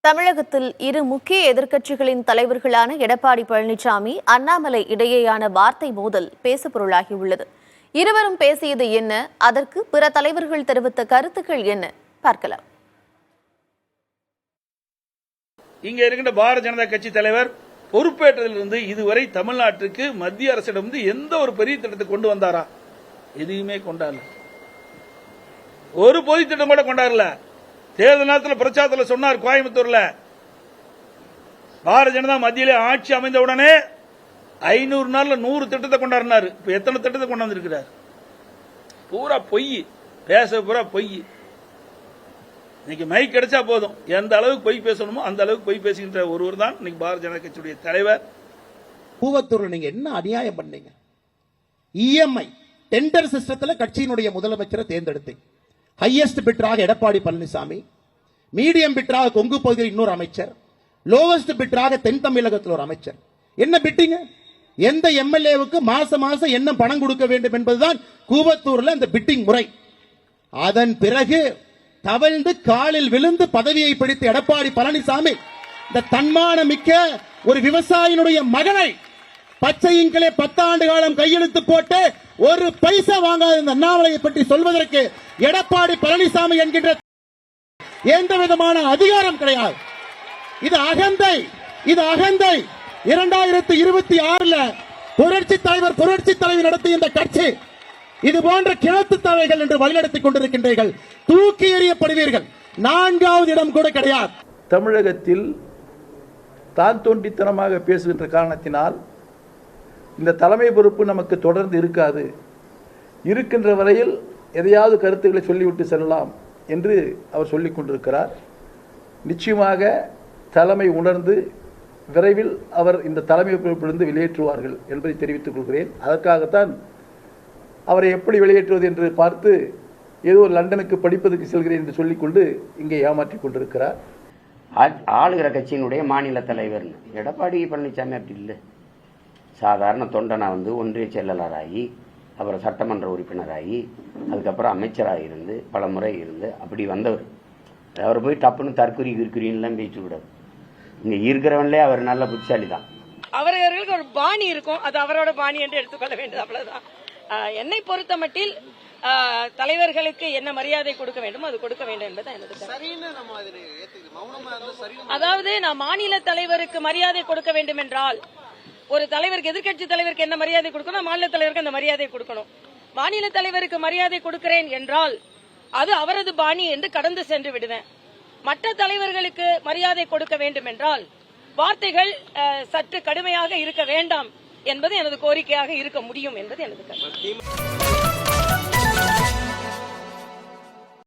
தமிழகத்தில் இரு முக்கிய எதிர்க்கட்சிகளின் தலைவர்களான எடப்பாடி பழனிசாமி, அண்ணாமலை இடையேயான வார்த்தை மோதல் பேசுபொருளாகியுள்ளது. இருவரும் பேசியது என்ன, அதற்கு பிற தலைவர்கள் தெரிவித்த கருத்துக்கள் என்ன பார்க்கலாம். இங்க இருக்கின்ற பாரதிய ஜனதா கட்சி தலைவர் பொறுப்பேற்றதிலிருந்து இதுவரை தமிழ்நாட்டுக்கு மத்திய அரசிடம் எந்த ஒரு பெரிய திட்டத்தை கொண்டு வந்தாரா? எதையுமே கொண்டாடல. ஒரு பொது திட்டம் கூட கொண்டாடல. தேர்தல் நேரத்தில் பிரச்சாரத்தில் சொன்னார், கோயம்புத்தூர்ல பாரதிய ஜனதா மத்தியிலே ஆட்சி அமைந்தவுடனே 500 நாள்ல 100 திட்டத்தை கொண்டாடினார். இப்ப எத்தனை திட்டத்தை கொண்டு வந்திருக்கிறார்? பூரா பொய், பேச பூரா பொய். இன்னைக்கு மைக் கிடைச்சா போதும், எந்த அளவுக்கு பொய் பேசணுமோ அந்த அளவுக்கு பொய் பேசுகின்ற ஒருவர் தான் இன்னைக்கு பாரதிய ஜனதா கட்சியுடைய தலைவர். கூவத்தூர்ல நீங்க என்ன அநியாயம் பண்ணீங்க? இஎம்ஐ டெண்டர் சிஸ்டத்தில் கட்சியினுடைய முதலமைச்சரை தேர்ந்தெடுத்தீங்க. ஹையஸ்ட் பிட்டராக எடப்பாடி பழனிசாமி, மீடியம் பிட்டராக கொங்கு பகுதியில் இன்னொரு அமைச்சர், லோவஸ்ட் பிட்டராக தென் தமிழகத்தில் ஒரு அமைச்சர். என்ன பிட்டிங்க? எந்த எம்எல்ஏவுக்கு மாசம் மாசம் என்ன பணம் கொடுக்க வேண்டும் என்பதுதான் கூவத்தூர்ல அந்த பிட்டிங் முறை. அதன் பிறகு தவழ்ந்து காலில் விழுந்து பதவியை பிடித்த எடப்பாடி பழனிசாமி இந்த தன்மான மிக்க ஒரு விவசாயினுடைய மகனை பச்சையின்களே 10 ஆண்டு காலம் கையெழுத்து போட்டு ஒரு பைசா வாங்காத இந்த அண்ணாமலையை பற்றி சொல்வதற்கு எடப்பாடி பழனிசாமி என்கின்ற எந்த விதமான அதிகாரம் கிடையாது. இது அகந்தை, இது அகந்தை. 2026 புரட்சி தலைவர் நடத்திய இந்த கட்சி இது போன்ற கிணத்து தலைகள் என்று வழிநடத்திக் கொண்டிருக்கின்றீர்கள். தூக்கி எறியப்படுவீர்கள். 4வது இடம் கூட கிடையாது. தமிழகத்தில் தான் தோன்றித்தனமாக பேசுகின்ற காரணத்தினால் இந்த தலைமை பொறுப்பு நமக்கு தொடர்ந்து இருக்காது. இருக்கின்ற வரையில் எதையாவது கருத்துக்களை சொல்லிவிட்டு செல்லலாம் என்று அவர் சொல்லிக் கொண்டிருக்கிறார். நிச்சயமாக தலைமை உணர்ந்து விரைவில் அவர் இந்த தலைமை பொறுப்பிலிருந்து வெளியேற்றுவார்கள் என்பதை தெரிவித்துக் கொள்கிறேன். அதற்காகத்தான் அவரை எப்படி வெளியேற்றுவது என்று பார்த்து ஏதோ லண்டனுக்கு படிப்பதற்கு செல்கிறேன் என்று சொல்லிக்கொண்டு இங்கே ஏமாற்றிக் கொண்டிருக்கிறார். ஆளுகிற கட்சியினுடைய மாநில தலைவர் எடப்பாடி பழனிசாமி அப்படி இல்லை. சாதாரண தொண்டனா ஒன்றிய செயலாளராகி, அப்புறம் சட்டமன்ற உறுப்பினராகி, அதுக்கப்புறம் அமைச்சராக இருந்து பல முறை இருந்து அப்படி வந்தவர். அவர் போய் டப்புன்னு தற்குறிலாம் பேசக்கூடாது. இங்க இருக்கிறவன்லே அவர் நல்ல புத்திசாலி தான். அவர்களுக்கு ஒரு பாணி இருக்கும், அது அவரோட பாணி என்று எடுத்துக்கொள்ள வேண்டியது, அவ்வளவுதான். என்னை பொறுத்த மட்டில் தலைவர்களுக்கு என்ன மரியாதை கொடுக்க வேண்டும் அது கொடுக்க வேண்டும் என்பது எனது. அதாவது நான் மாநில தலைவருக்கு மரியாதை கொடுக்க வேண்டும் என்றால், ஒரு தலைவருக்கு, எதிர்கட்சி தலைவருக்கு என்ன மரியாதை கொடுக்கணும், மாநில தலைவருக்கு அந்த மரியாதை கொடுக்கணும். மாநில தலைவருக்கு மரியாதை கொடுக்கிறேன் என்றால் அது அவரது பாணி என்று கடந்து சென்று விடுவேன். மற்ற தலைவர்களுக்கு மரியாதை கொடுக்க வேண்டும் என்றால் வார்த்தைகள் சற்று கடுமையாக இருக்க வேண்டாம் என்பது எனது கோரிக்கையாக இருக்க முடியும் என்பது எனது கருத்து.